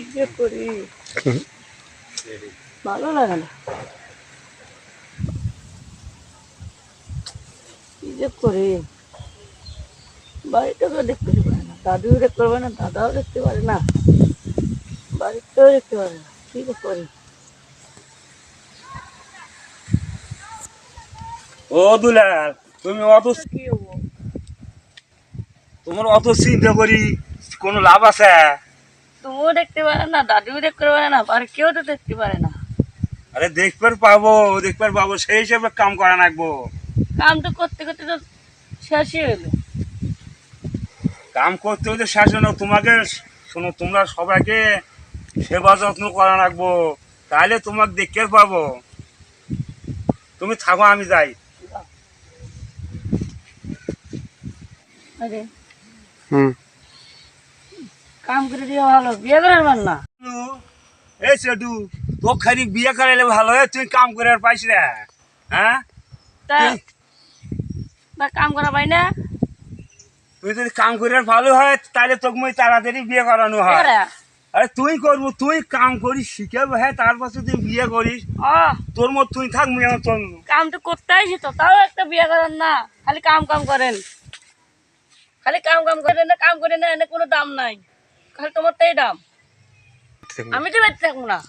কি যে করি ভালো লাগে না, কি যে করি। বাড়িটাকেও দেখতে পারে না, দাদুও দেখতে পারে না, দাদাও দেখতে পারে না, বাড়িতেও দেখতে পারে না, কি যে করি। ও দুলাল, তুমি অত কি হবো, তোমার অত চিন্তা করি কোনো লাভ আছে? তুমিও দেখতে পারে না, দাদুও দেখতে পারে না, আর কেউ তো দেখতে পারে না। আরে দেখবার পাবো সেই হিসেবে কাম করা লাগবো। কাম তো করতে করতে তো শেষই হলো। কাম করতে হলে শাসন তোমাকে, শোনো, তোমরা সবাইকে সেবা যত্ন করা লাগবো, তাহলে তোমাকে দেখতে পাবো। তুমি থাকো, আমি যাই। আরে কাম করে দিয়ে ভালো, বিয়ে করার বার না। এই সেটু, তো খালি বিয়ে করাইলে ভালো হয়, তুই কাম করে আর পাইস রে? হ্যাঁ, তা তা কাম করা পাই না। তুই যদি কাম করে আর ভালো হয় তাহলে তোকে মই তাড়াতাড়ি বিয়ে করানো হয়। এবারে আরে তুই করবো, তুই কাম করিস শিখে হ্যাঁ, তারপর তুই বিয়ে করিস। তোর মত তুই থাক, মুই আমার তোর। কাম তো করতে আসি তো, তাও একটা বিয়ে করেন না, খালি কাম কাম করেন, খালি কাম কাম করেন না, কাম করে না, এনে কোনো দাম নাই, খালি তোমার তাই দাম। আমি তো বেঁচে থাকবো না।